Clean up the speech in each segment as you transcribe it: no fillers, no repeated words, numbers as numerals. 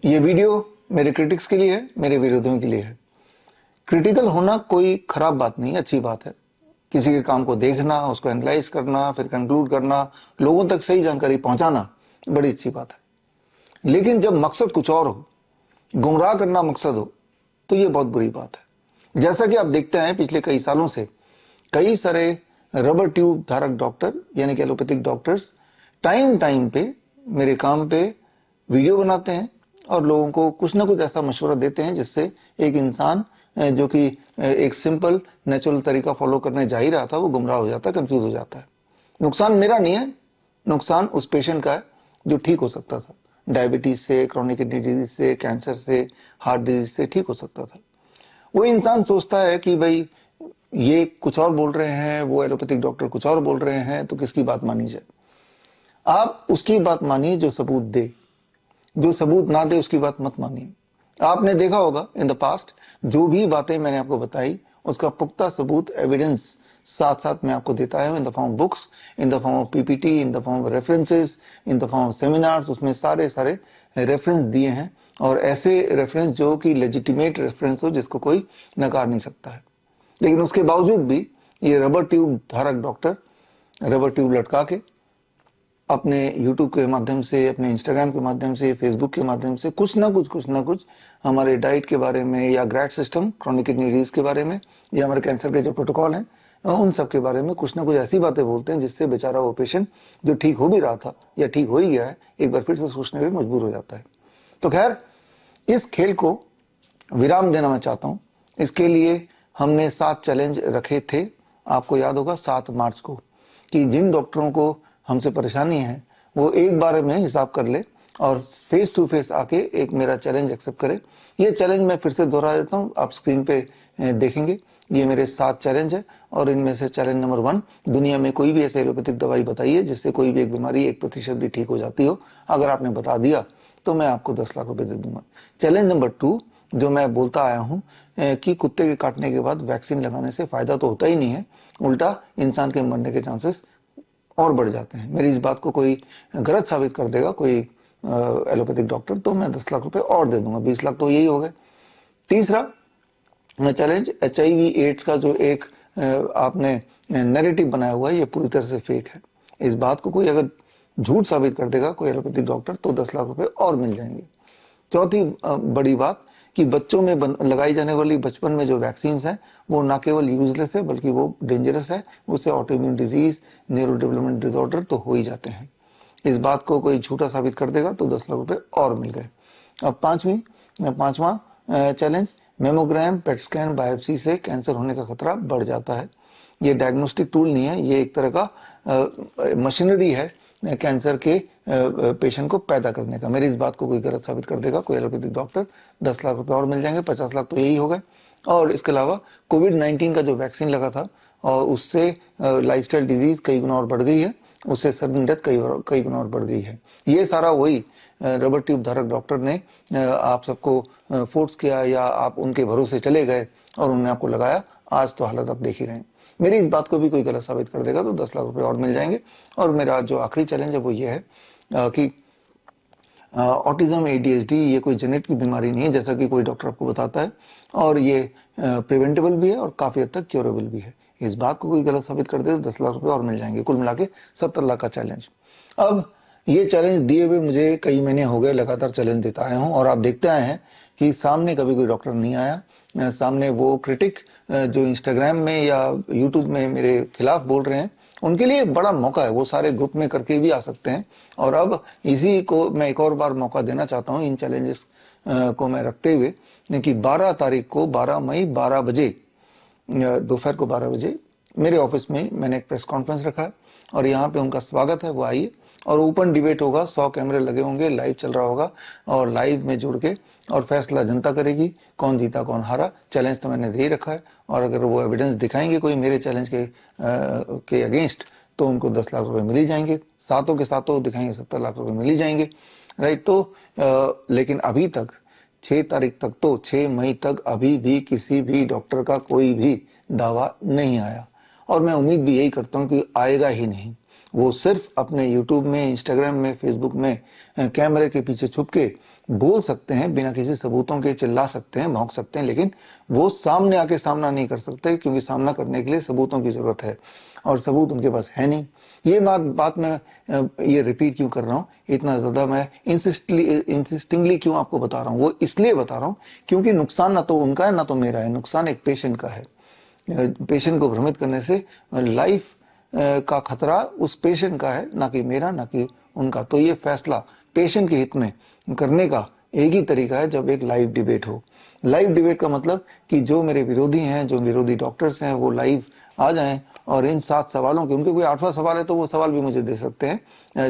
ये वीडियो मेरे क्रिटिक्स के लिए है, मेरे विरोधियों के लिए है। क्रिटिकल होना कोई खराब बात नहीं है, अच्छी बात है। किसी के काम को देखना, उसको एनालाइज करना, फिर कंक्लूड करना, लोगों तक सही जानकारी पहुंचाना बड़ी अच्छी बात है। लेकिन जब मकसद कुछ और हो, गुमराह करना मकसद हो, तो ये बहुत बुरी बात है। जैसा कि आप देखते हैं पिछले कई सालों से कई सारे रबर ट्यूब धारक डॉक्टर यानी कि एलोपैथिक डॉक्टर्स टाइम टाइम पे मेरे काम पे वीडियो बनाते हैं और लोगों को कुछ ना कुछ ऐसा मशवरा देते हैं जिससे एक इंसान जो कि एक सिंपल नेचुरल तरीका फॉलो करने जा ही रहा था, वो गुमराह हो जाता है, कंफ्यूज हो जाता है। नुकसान मेरा नहीं है, नुकसान उस पेशेंट का है जो ठीक हो सकता था। डायबिटीज से, क्रोनिक किडनी डिजीज से, कैंसर से, हार्ट डिजीज से ठीक हो सकता था। वो इंसान सोचता है कि भाई ये कुछ और बोल रहे हैं, वो एलोपैथिक डॉक्टर कुछ और बोल रहे हैं, तो किसकी बात मानी जाए। आप उसकी बात मानिए जो सबूत दे, जो सबूत ना दे उसकी बात मत मानिए। आपने देखा होगा इन द पास्ट जो भी बातें मैंने आपको बताई उसका पुख्ता सबूत, एविडेंस साथ साथ मैं आपको देता है in the form of books, in the form of PPT, in the form of references, in the form of seminars. उसमें सारे सारे रेफरेंस दिए हैं और ऐसे रेफरेंस जो कि लेजिटिमेट रेफरेंस हो जिसको कोई नकार नहीं सकता है। लेकिन उसके बावजूद भी ये रबर ट्यूब धारक डॉक्टर रबर ट्यूब लटका के अपने YouTube के माध्यम से, अपने Instagram के माध्यम से, Facebook के माध्यम से कुछ ना कुछ हमारे डाइट के बारे में या ग्रैड सिस्टम, क्रोनिक किडनी डिजीज के बारे में या हमारे कैंसर के जो प्रोटोकॉल हैं उन सब के बारे में कुछ ना कुछ ऐसी बातें बोलते हैं जिससे बेचारा वो पेशेंट जो ठीक हो भी रहा था या ठीक हो ही गया है, एक बार फिर से सोचने में मजबूर हो जाता है। तो खैर, इस खेल को विराम देना मैं चाहता हूं। इसके लिए हमने 7 चैलेंज रखे थे, आपको याद होगा 7 मार्च को, कि जिन डॉक्टरों को हमसे परेशानी है वो एक बार में हिसाब कर ले और फेस टू फेस आके एक मेरा चैलेंज एक्सेप्ट करे। ये चैलेंज मैं फिर से दोहरा देता हूं, आप स्क्रीन पे देखेंगे। ये मेरे 7 चैलेंज है और इनमें से चैलेंज नंबर 1, दुनिया में कोई भी ऐसी एलोपैथिक दवाई बताइए जिससे कोई भी एक बीमारी 1% भी ठीक हो जाती हो। अगर आपने बता दिया तो मैं आपको 10 लाख रुपए दे दूंगा। चैलेंज नंबर 2 जो मैं बोलता आया हूं कि कुत्ते के काटने के बाद वैक्सीन लगाने से फायदा तो होता ही नहीं है, उल्टा इंसान के मरने के चांसेस और बढ़ जाते हैं। मेरी इस बात को कोई गलत साबित कर देगा कोई एलोपैथिक डॉक्टर, तो मैं 10 लाख रुपए और दे दूंगा, 20 लाख तो यही हो गए। तीसरा चैलेंज, HIV एड्स का जो एक आपने नैरेटिव बनाया हुआ है ये पूरी तरह से फेक है। इस बात को कोई अगर झूठ साबित कर देगा कोई एलोपैथिक डॉक्टर तो 10 लाख रुपए और मिल जाएंगे। चौथी बड़ी बात कि बच्चों में लगाई जाने वाली बचपन में जो वैक्सीन है वो ना केवल यूजलेस है बल्कि वो डेंजरस है, उससे autoimmune disease, neuro development disorder तो हो ही जाते हैं। इस बात को कोई झूठा साबित कर देगा तो 10 लाख रुपए और मिल गए। अब पांचवा challenge, mammogram, PET scan, biopsy से कैंसर होने का खतरा बढ़ जाता है। ये डायग्नोस्टिक टूल नहीं है, ये एक तरह का मशीनरी है कैंसर के पेशेंट को पैदा करने का। मेरी इस बात को कोई गलत साबित कर देगा कोई एलोपैथिक डॉक्टर, 10 लाख रुपए और मिल जाएंगे, 50 लाख तो यही हो गए। और इसके अलावा कोविड-19 का जो वैक्सीन लगा था और उससे लाइफस्टाइल डिजीज कई गुना और बढ़ गई है, उससे सडन डेथ कई गुना और बढ़ गई है। ये सारा वही रबर ट्यूब धारक डॉक्टर ने आप सबको फोर्स किया या आप उनके भरोसे चले गए और उन्होंने आपको लगाया। आज तो हालत आप देख ही रहे हैं। मेरी इस बात को भी कोई गलत साबित कर देगा तो 10 लाख रुपए और मिल जाएंगे। और मेरा जो आखिरी चैलेंज है वो ये है कि ऑटिज्म, ADHD ये कोई जेनेटिक की बीमारी नहीं है जैसा कि कोई डॉक्टर आपको बताता है, और ये प्रिवेंटेबल भी है और काफी हद तक क्योरेबल भी है। इस बात को कोई गलत साबित कर दे तो 10 लाख रुपए और मिल जाएंगे। कुल मिला के 70 लाख का चैलेंज। अब ये चैलेंज दिए हुए मुझे कई महीने हो गए, लगातार चैलेंज देता आया हूं और आप देखते आए हैं कि सामने कभी कोई डॉक्टर नहीं आया। सामने वो क्रिटिक जो इंस्टाग्राम में या यूट्यूब में मेरे खिलाफ बोल रहे हैं उनके लिए बड़ा मौका है, वो सारे ग्रुप में करके भी आ सकते हैं। और अब इसी को मैं एक और बार मौका देना चाहता हूं इन चैलेंजेस को मैं रखते हुए कि 12 तारीख को 12 मई 12 बजे दोपहर को 12 बजे मेरे ऑफिस में मैंने एक प्रेस कॉन्फ्रेंस रखा है और यहाँ पे उनका स्वागत है, वो आइए। और ओपन डिबेट होगा, 100 कैमरे लगे होंगे, लाइव चल रहा होगा और लाइव में जुड़ के और फैसला जनता करेगी कौन जीता कौन हारा। चैलेंज तो मैंने दे ही रखा है और अगर वो एविडेंस दिखाएंगे कोई मेरे चैलेंज के अगेंस्ट तो उनको 10 लाख रुपए मिल ही जाएंगे। सातों के सातों दिखाएंगे 70 लाख रुपए मिल ही जाएंगे, राइट। तो लेकिन अभी तक 6 तारीख तक तो 6 मई तक अभी भी किसी भी डॉक्टर का कोई भी दावा नहीं आया और मैं उम्मीद भी यही करता हूं कि आएगा ही नहीं। वो सिर्फ अपने यूट्यूब में, इंस्टाग्राम में, फेसबुक में कैमरे के पीछे छुप के बोल सकते हैं, बिना किसी सबूतों के चिल्ला सकते हैं, भौंक सकते हैं, लेकिन वो सामने आके सामना नहीं कर सकते, क्योंकि सामना करने के लिए सबूतों की जरूरत है और सबूत उनके पास है नहीं। ये बात मैं ये रिपीट क्यों कर रहा हूं, इतना ज्यादा मैं इंसिस्टिंगली क्यों आपको बता रहा हूं? वो इसलिए बता रहा हूं क्योंकि नुकसान ना तो उनका है ना तो मेरा है, नुकसान एक पेशेंट का है। पेशेंट को भ्रमित करने से लाइफ का खतरा उस पेशेंट का है, ना कि मेरा, ना कि उनका। तो ये फैसला पेशेंट के हित में करने का एक ही तरीका है, जब एक लाइव डिबेट हो। लाइव डिबेट का मतलब कि जो मेरे विरोधी हैं, जो विरोधी डॉक्टर्स हैं, वो लाइव आ जाएं और इन 7 सवालों के, उनके कोई 8वां सवाल है तो वो सवाल भी मुझे दे सकते हैं,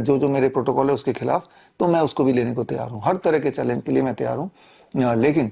जो मेरे प्रोटोकॉल है उसके खिलाफ, तो मैं उसको भी लेने को तैयार हूं। हर तरह के चैलेंज के लिए मैं तैयार हूं, लेकिन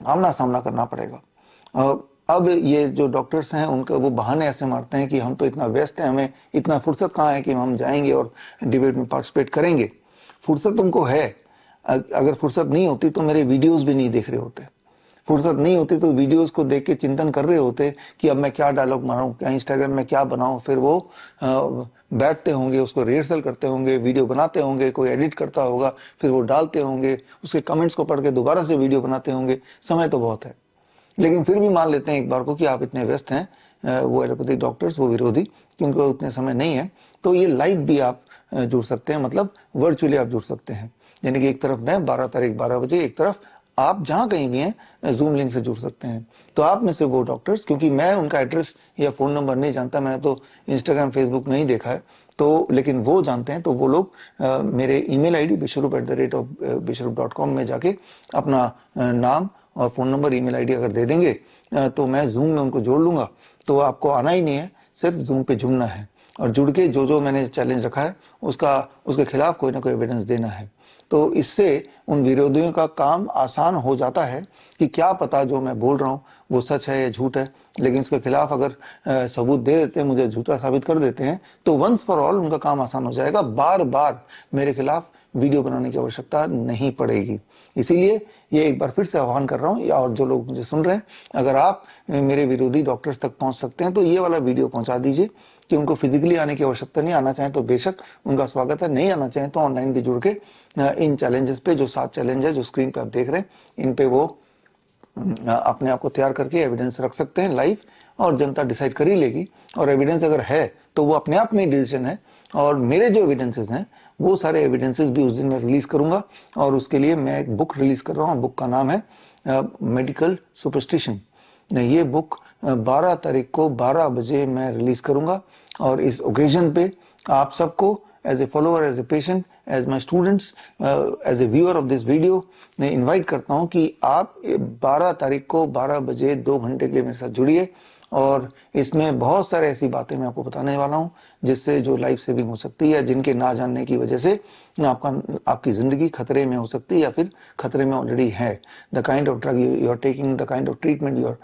आमना सामना करना पड़ेगा। अब ये जो डॉक्टर्स हैं, उनका वो बहाने ऐसे मारते हैं कि हम तो इतना व्यस्त हैं, हमें इतना फुर्सत कहाँ है कि हम जाएंगे और डिबेट में पार्टिसिपेट करेंगे। फुर्सत उनको है। अगर फुर्सत नहीं होती तो मेरे वीडियोस भी नहीं देख रहे होते। फुर्सत नहीं होती तो वीडियोस को देख के चिंतन कर रहे होते कि अब मैं क्या डायलॉग मारूं, क्या इंस्टाग्राम में क्या बनाऊं। फिर वो बैठते होंगे, उसको रिहर्सल करते होंगे, वीडियो बनाते होंगे, कोई एडिट करता होगा, फिर वो डालते होंगे, उसके कमेंट्स को पढ़ के दोबारा से वीडियो बनाते होंगे। समय तो बहुत है, लेकिन फिर भी मान लेते हैं एक बार को कि आप इतने व्यस्त हैं, वो एलोपैथिक डॉक्टर्स, वो विरोधी, क्योंकि उतने समय नहीं है। तो ये लाइव भी आप जुड़ सकते हैं, मतलब वर्चुअली आप जुड़ सकते हैं। यानी कि एक तरफ मैं 12 तारीख 12 बजे, एक तरफ आप जहां कहीं भी हैं जूम लिंक से जुड़ सकते हैं। तो आप में से वो डॉक्टर्स, क्योंकि मैं उनका एड्रेस या फोन नंबर नहीं जानता, मैंने तो इंस्टाग्राम फेसबुक में ही देखा है, तो लेकिन वो जानते हैं, तो वो लोग मेरे ईमेल आईडी bishrup@bishrup.com में जाके अपना नाम और फोन नंबर, ईमेल आईडी अगर दे देंगे, तो मैं जूम में उनको जोड़ लूंगा। तो आपको आना ही नहीं है, सिर्फ जूम पे जुड़ना है और जुड़ के जो मैंने चैलेंज रखा है उसके खिलाफ कोई ना कोई एविडेंस देना है। तो इससे उन विरोधियों का काम आसान हो जाता है कि क्या पता जो मैं बोल रहा हूं वो सच है या झूठ है, लेकिन इसके खिलाफ अगर सबूत दे देते हैं, मुझे झूठा साबित कर देते हैं, तो वंस फॉर ऑल उनका काम आसान हो जाएगा। बार बार मेरे खिलाफ वीडियो बनाने की आवश्यकता नहीं पड़ेगी। इसीलिए ये एक बार फिर से आह्वान कर रहा हूं, और जो लोग मुझे सुन रहे हैं, अगर आप मेरे विरोधी डॉक्टर्स तक पहुंच सकते हैं तो ये वाला वीडियो पहुंचा दीजिए, कि उनको फिजिकली आने की आवश्यकता नहीं, आना चाहें तो बेशक उनका स्वागत है, नहीं आना चाहें तो ऑनलाइन भी जुड़ के इन चैलेंजेस पे, जो 7 चैलेंज है जो स्क्रीन पे आप देख रहे हैं, इन पे वो अपने आप को तैयार करके एविडेंस रख सकते हैं लाइव, और जनता डिसाइड कर ही लेगी। और एविडेंस अगर है तो वो अपने आप में डिसीजन है। और मेरे जो एविडेंसेस हैं वो सारे एविडेंसेस भी उस दिन मैं रिलीज करूंगा, और उसके लिए मैं एक बुक रिलीज कर रहा हूं। बुक का नाम है मेडिकल सुपरस्टिशन। ये बुक 12 तारीख को 12 बजे मैं रिलीज करूंगा, और इस ओकेजन पे आप सबको as a follower, as a patient, as my students, as a viewer of this video, मैं इन्वाइट करता हूं कि आप 12 तारीख को 12 बजे 2 घंटे के लिए मेरे साथ जुड़िए। और इसमें बहुत सारे ऐसी बातें मैं आपको बताने वाला हूं जिससे जो लाइफ सेविंग हो सकती है, जिनके ना जानने की वजह से आपकी जिंदगी खतरे में हो सकती है या फिर खतरे में ऑलरेडी है। The kind of drug you are taking, the kind of treatment you are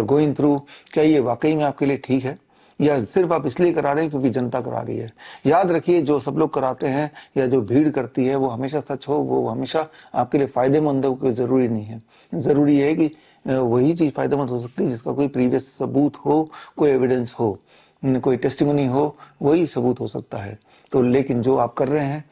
going through, क्या ये वाकई में आपके लिए ठीक है, या सिर्फ आप इसलिए करा रहे हैं क्योंकि जनता करा रही है। याद रखिए, जो सब लोग कराते हैं या जो भीड़ करती है वो हमेशा सच हो, वो हमेशा आपके लिए फायदेमंद हो, कोई जरूरी नहीं है। जरूरी है कि वही चीज फायदेमंद हो सकती है जिसका कोई प्रीवियस सबूत हो, कोई एविडेंस हो, कोई टेस्टिमनी हो, वही सबूत हो सकता है। तो लेकिन जो आप कर रहे हैं,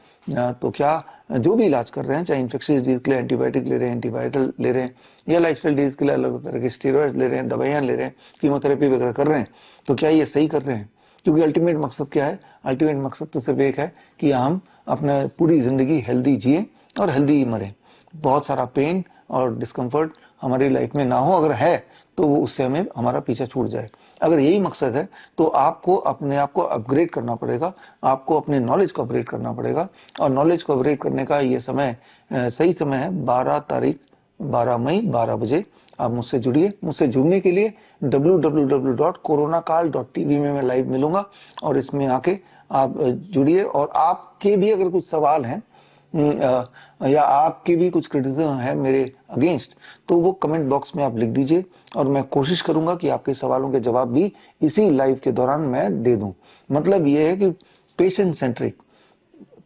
तो क्या जो भी इलाज कर रहे हैं, चाहे इन्फेक्शियस डिजीज के लिए एंटीबायोटिक ले रहे हैं, एंटीवायरल ले रहे हैं, या लाइफस्टाइल डिजीज के लिए अलग तरह के स्टेरॉइड ले रहे हैं, दवाइयां ले रहे हैं, कीमोथेरेपी वगैरह कर रहे हैं, तो क्या ये सही कर रहे हैं? क्योंकि अल्टीमेट मकसद क्या है? अल्टीमेट मकसद तो सिर्फ एक है कि हम अपना पूरी जिंदगी हेल्दी जिए और हेल्दी मरें। बहुत सारा पेन और डिस्कम्फर्ट हमारी लाइफ में ना हो, अगर है तो वो उससे हमें हमारा पीछा छूट जाए। अगर यही मकसद है तो आपको अपने आप को अपग्रेड करना पड़ेगा, आपको अपने नॉलेज को अपग्रेड करना पड़ेगा। और नॉलेज को अपग्रेड करने का ये समय, सही समय है 12 तारीख 12 मई 12 बजे। आप मुझसे जुड़िए। मुझसे जुड़ने के लिए www.coronakal.tv में मैं लाइव मिलूंगा, और इसमें आके आप जुड़िए। और आपके भी अगर कुछ सवाल हैं या आपके भी कुछ क्रिटिसिज्म है मेरे अगेंस्ट, तो वो कमेंट बॉक्स में आप लिख दीजिए, और मैं कोशिश करूंगा कि आपके सवालों के जवाब भी इसी लाइव के दौरान मैं दे दूं। मतलब ये है कि पेशेंट सेंट्रिक,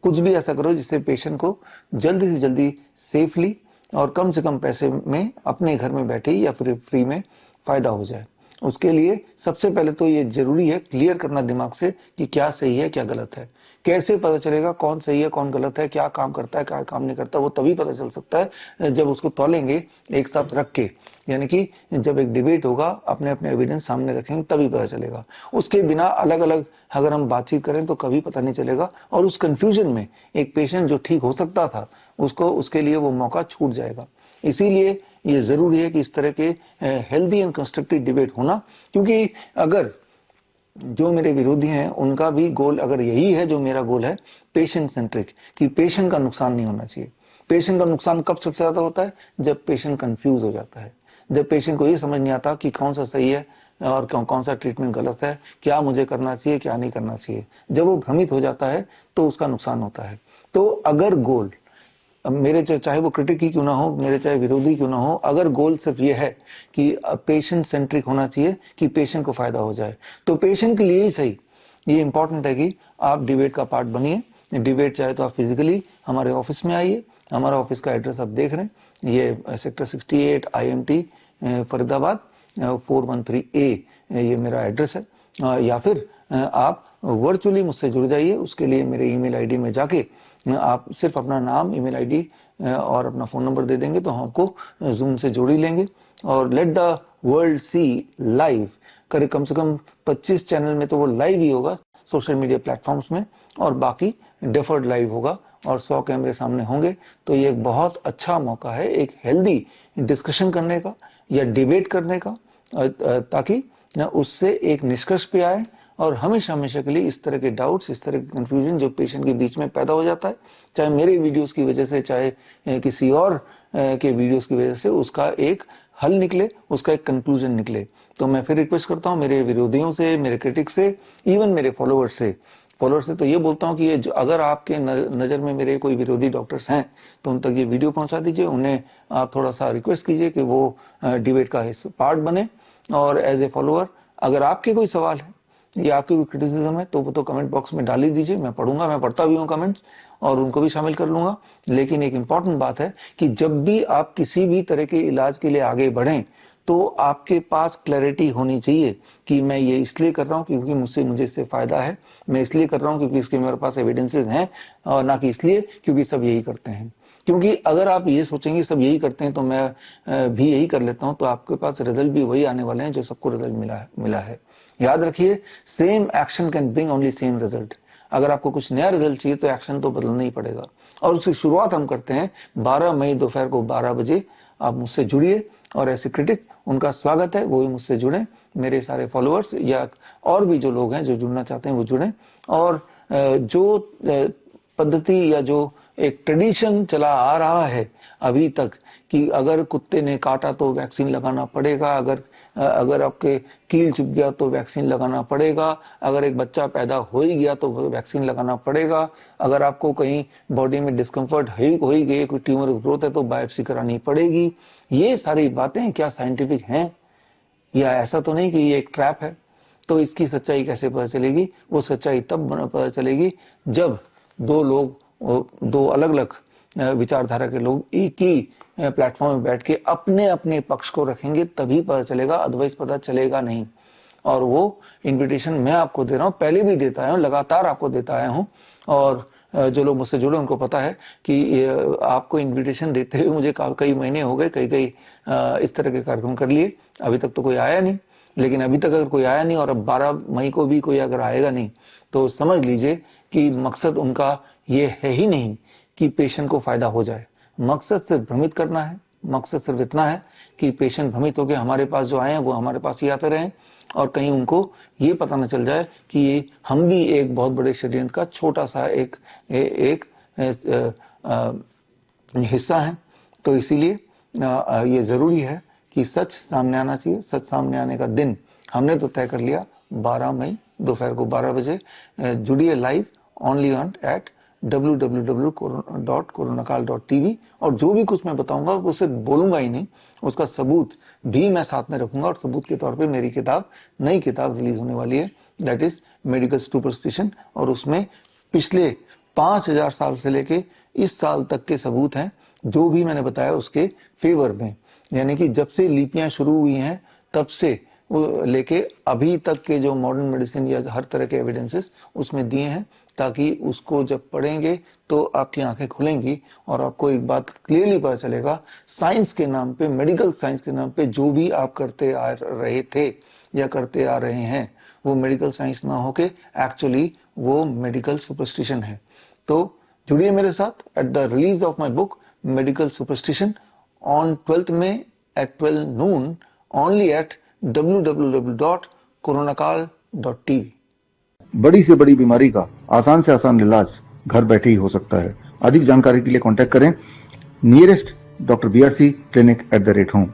कुछ भी ऐसा करो जिससे पेशेंट को जल्दी से जल्दी सेफली और कम से कम पैसे में अपने घर में बैठे या फिर फ्री में फायदा हो जाए। उसके लिए सबसे पहले तो ये जरूरी है क्लियर करना दिमाग से कि क्या सही है क्या गलत है। कैसे पता चलेगा कौन सही है कौन गलत है, क्या काम करता है क्या काम नहीं करता, वो तभी पता चल सकता है जब उसको तौलेंगे एक साथ रख के, यानी कि जब एक डिबेट होगा अपने अपने एविडेंस सामने रखेंगे तभी पता चलेगा। उसके बिना अलग अलग अगर हम बातचीत करें तो कभी पता नहीं चलेगा, और उस कंफ्यूजन में एक पेशेंट जो ठीक हो सकता था उसके लिए वो मौका छूट जाएगा। इसीलिए ये जरूरी है कि इस तरह के हेल्दी एंड कंस्ट्रक्टिव डिबेट होना, क्योंकि अगर जो मेरे विरोधी हैं उनका भी गोल अगर यही है जो मेरा गोल है, पेशेंट सेंट्रिक, कि पेशेंट का नुकसान नहीं होना चाहिए। पेशेंट का नुकसान कब सबसे ज्यादा होता है? जब पेशेंट कंफ्यूज हो जाता है, जब पेशेंट को ये समझ नहीं आता कि कौन सा सही है और कौन सा ट्रीटमेंट गलत है, क्या मुझे करना चाहिए क्या नहीं करना चाहिए। जब वो भ्रमित हो जाता है तो उसका नुकसान होता है। तो अगर गोल मेरे चाहे वो क्रिटिक ही क्यों ना हो, मेरे चाहे विरोधी क्यों ना हो, अगर गोल सिर्फ ये है कि पेशेंट सेंट्रिक होना चाहिए कि पेशेंट को फायदा हो जाए, तो पेशेंट के लिए ही सही ये इंपॉर्टेंट है कि आप डिबेट का पार्ट बनिए। डिबेट चाहे तो आप फिजिकली हमारे ऑफिस में आइए, हमारा ऑफिस का एड्रेस आप देख रहे हैं, ये सेक्टर 68 IMT फरीदाबाद 413A ये मेरा एड्रेस है। या फिर आप वर्चुअली मुझसे जुड़ जाइए। उसके लिए मेरे ईमेल आईडी में जाके आप सिर्फ अपना नाम, ईमेल आईडी और अपना फोन नंबर दे देंगे तो हमको जूम से जोड़ ही लेंगे। और let the world see live करे, कम से कम 25 चैनल में तो वो लाइव ही होगा सोशल मीडिया प्लेटफॉर्म्स में, और बाकी डेफर्ड लाइव होगा और 100 कैमरे सामने होंगे। तो ये एक बहुत अच्छा मौका है एक हेल्दी डिस्कशन करने का या डिबेट करने का, ताकि उससे एक निष्कर्ष पे आए। और हमेशा हमेशा के लिए इस तरह के डाउट्स, इस तरह के कंफ्यूजन जो पेशेंट के बीच में पैदा हो जाता है, चाहे मेरे वीडियोस की वजह से चाहे किसी और के वीडियोस की वजह से, उसका एक हल निकले, उसका एक कंक्लूजन निकले। तो मैं फिर रिक्वेस्ट करता हूं मेरे विरोधियों से, मेरे क्रिटिक्स से, इवन मेरे फॉलोअर्स से तो ये बोलता हूं कि ये अगर आपके नजर में मेरे कोई विरोधी डॉक्टर्स हैं तो उन तक ये वीडियो पहुंचा दीजिए, उन्हें आप थोड़ा सा रिक्वेस्ट कीजिए कि वो डिबेट का पार्ट बने। और एज ए फॉलोअर अगर आपके कोई सवाल है या आपकी कोई क्रिटिसिज्म है तो वो तो कमेंट बॉक्स में डाल ही दीजिए, मैं पढ़ूंगा, मैं पढ़ता भी हूँ कमेंट्स और उनको भी शामिल कर लूंगा। लेकिन एक इंपॉर्टेंट बात है कि जब भी आप किसी भी तरह के इलाज के लिए आगे बढ़ें तो आपके पास क्लैरिटी होनी चाहिए कि मैं ये इसलिए कर रहा हूँ क्योंकि मुझे इससे फायदा है, मैं इसलिए कर रहा हूँ क्योंकि इसके मेरे पास एविडेंसेस हैं, और ना कि इसलिए क्योंकि सब यही करते हैं। क्योंकि अगर आप ये सोचेंगे सब यही करते हैं तो मैं भी यही कर लेता हूं, तो आपके पास रिजल्ट भी वही आने वाले हैं जो सबको रिजल्ट मिला है। याद रखिए, same action can bring only same result. अगर आपको कुछ नया रिजल्ट चाहिए तो एक्शन तो बदलना ही पड़ेगा, और उसकी शुरुआत हम करते हैं 12 मई दोपहर को 12 बजे। आप मुझसे जुड़िए, और ऐसे क्रिटिक उनका स्वागत है, वो भी मुझसे जुड़े। मेरे सारे फॉलोअर्स या और भी जो लोग हैं जो जुड़ना चाहते हैं वो जुड़े। और जो पद्धति या जो एक ट्रेडिशन चला आ रहा है अभी तक कि अगर कुत्ते ने काटा तो वैक्सीन लगाना पड़ेगा, अगर आपके कील चुभ गया तो वैक्सीन लगाना पड़ेगा, अगर एक बच्चा पैदा हो ही गया तो वैक्सीन लगाना पड़ेगा, अगर आपको कहीं बॉडी में डिस्कम्फर्ट हो ही गई, कोई ट्यूमर ग्रोथ है तो बायोप्सी करानी पड़ेगी। ये सारी बातें क्या साइंटिफिक हैं? या ऐसा तो नहीं कि ये एक ट्रैप है? तो इसकी सच्चाई कैसे पता चलेगी? वो सच्चाई तब पता चलेगी जब दो अलग अलग विचारधारा के लोग एक ही प्लेटफॉर्म में बैठ के अपने अपने पक्ष को रखेंगे, तभी पता चलेगा, अदरवाइज पता चलेगा नहीं। और वो इन्विटेशन मैं आपको दे रहा हूं, पहले भी देता आया हूं, लगातार आपको देता आया हूं। और जो लोग मुझसे जुड़े उनको पता है कि आपको इन्विटेशन देते हुए मुझे कई महीने हो गए, कई इस तरह के कार्यक्रम कर लिए, अभी तक तो कोई आया नहीं। लेकिन अभी तक अगर कोई आया नहीं और अब 12 मई को भी कोई अगर आएगा नहीं, तो समझ लीजिए कि मकसद उनका ये है ही नहीं कि पेशेंट को फायदा हो जाए। मकसद सिर्फ भ्रमित करना है, मकसद सिर्फ इतना है कि पेशेंट भ्रमित होकर हमारे पास जो आए हैं वो हमारे पास ही आते रहें, और कहीं उनको ये पता न चल जाए कि हम भी एक बहुत बड़े षड्यंत्र का छोटा सा एक हिस्सा है। तो इसीलिए ये जरूरी है कि सच सामने आना चाहिए। सच सामने आने का दिन हमने तो तय कर लिया 12 मई दोपहर को 12 बजे। जुड़िए live only on eight www.coronakal.tv। और जो भी कुछ मैं बताऊंगा वो सिर्फ बोलूंगा ही नहीं, उसका सबूत भी मैं साथ में रखूंगा। और सबूत के तौर पे मेरी नई किताब रिलीज होने वाली है, दैट इज मेडिकल सुपरस्टिशन। और उसमें पिछले 5000 साल से लेके इस साल तक के सबूत हैं जो भी मैंने बताया उसके फेवर में। यानी कि जब से लिपियां शुरू हुई हैं तब से लेके अभी तक के जो मॉडर्न मेडिसिन या हर तरह के एविडेंसेस उसमें दिए हैं, ताकि उसको जब पढ़ेंगे तो आपकी आंखें खुलेंगी और आपको एक बात क्लियरली पता चलेगा, साइंस के नाम पे, मेडिकल साइंस के नाम पे जो भी आप करते आ रहे थे या करते आ रहे हैं, वो मेडिकल साइंस ना होके एक्चुअली वो मेडिकल सुपरस्टिशन है। तो जुड़िए मेरे साथ at the release of my book medical superstition on 12th May at 12 noon only at www.coronakal.tv। बड़ी से बड़ी बीमारी का आसान से आसान इलाज घर बैठे ही हो सकता है। अधिक जानकारी के लिए कांटेक्ट करें nearest doctor BRC clinic @home।